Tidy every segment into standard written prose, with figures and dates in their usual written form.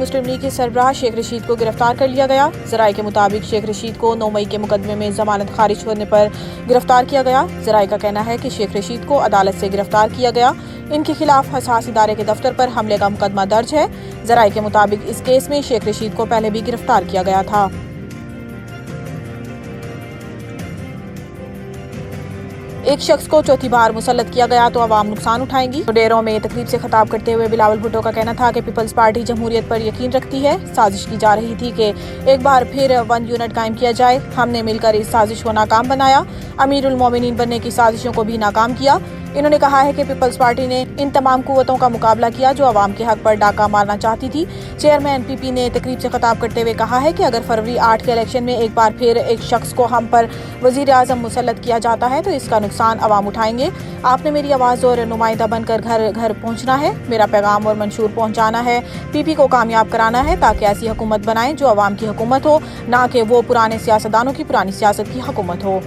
मुस्लिम league के सरबराह शेख रशीद को गिरफ्तार कर लिया गया। जराये के मुताबिक शेख रशीद को 9 मई के मुकदमे में जमानत खारिज होने पर गिरफ्तार किया गया। जराये का कहना है कि शेख रशीद को अदालत से गिरफ्तार किया गया। इनके खिलाफ हसास इदारे के दफ्तर पर हमले का मुकदमा दर्ज है। जराये के मुताबिक इस केस में शेख रशीद को पहले भी गिरफ्तार किया गया था। एक शख्स को चौथी बार मुसल्लत किया गया तो अवाम नुकसान उठाएंगी। डेरों में तकरीब से खिताब करते हुए बिलावल भुट्टो का कहना था कि पीपल्स पार्टी जमहूरियत पर यकीन रखती है। साजिश की जा रही थी कि एक बार फिर 1 यूनिट कायम किया जाए। हमने मिलकर इस साजिश को नाकाम बनाया। अमीरुल मोमिनीन बनने की साजिशों को भी नाकाम किया। इन्होंने कहा है कि पीपल्स पार्टी ने इन तमाम कुव्वतों का मुकाबला किया जो अवाम के हक पर डाका मारना चाहती थी। चेयरमैन पीपी ने तकरीब से खिताब करते हुए कहा है कि अगर फरवरी 8 के इलेक्शन में एक बार फिर एक शख्स को हम पर वजीर आजम मुसल्लत किया जाता है तो इसका नुकसान अवाम उठाएंगे। आपने मेरी आवाज़ और नुमाइंदा बनकर घर घर पहुँचना है। मेरा पैगाम और मंशूर पहुँचाना है। पीपी को कामयाब कराना है ताकि ऐसी हुकूमत बनाएं जो अवाम की हुकूमत हो, ना कि वो पुराने सियासतदानों की पुरानी सियासत की हुकूमत हो।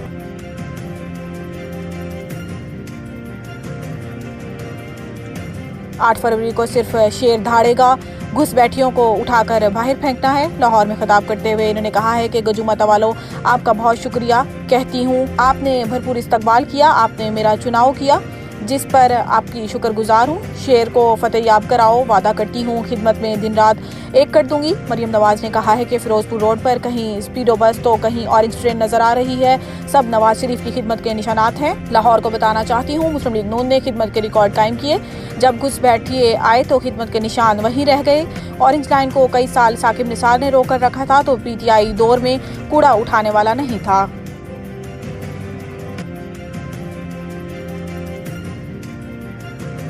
8 फरवरी को सिर्फ शेर दहाड़ेगा, घुसपैठियों को उठाकर बाहर फेंकना है। लाहौर में खिताब करते हुए इन्होंने कहा है कि गजुमत वालों, आपका बहुत शुक्रिया कहती हूँ। आपने भरपूर इस्तकबाल किया, आपने मेरा चुनाव किया जिस पर आपकी शुक्रगुजार हूँ। शेर को फतेह याब कराओ, वादा करती हूँ खिदमत में दिन रात एक कर दूंगी। मरियम नवाज ने कहा है कि फिरोजपुर रोड पर कहीं स्पीडो बस तो कहीं ऑरेंज ट्रेन नजर आ रही है। सब नवाज शरीफ की खिदमत के निशानात हैं। लाहौर को बताना चाहती हूँ मुस्लिम लीग नून ने खिदमत के रिकॉर्ड कायम किए। जब घुसपैठिए आए तो खिदमत के निशान वहीं रह गए। ऑरेंज लाइन को कई साल साकिब निसार ने रोक कर रखा था तो पीटीआई दौर में कूड़ा उठाने वाला नहीं था।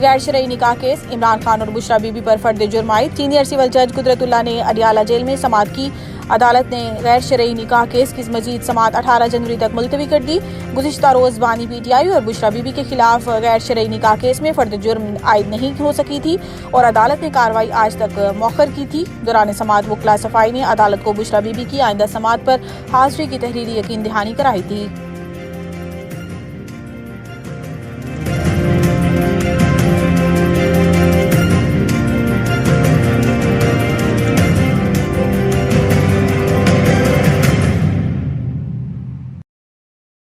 गैर शरई निकाह केस, इमरान खान और बुशरा बीबी पर फर्द जुर्म आयद। सीनियर सिविल जज कुदरतुल्लाह ने अडियाला जेल में समाअत की। अदालत ने गैर शरई निकाह केस की मजीद समाअत 18 जनवरी तक मुलतवी कर दी। गुज़िश्ता रोज बानी पीटीआई और बुशरा बीबी के खिलाफ गैर शरई निकाह केस में फर्द जुर्म आयद नहीं हो सकी थी और अदालत ने कार्रवाई आज तक मौखर की थी। दौरान समाअत वकला सफाई ने अदालत को बुशरा बीबी की आइंदा समाअत पर हाजिरी की तहरीरी यकीन दहानी कराई थी।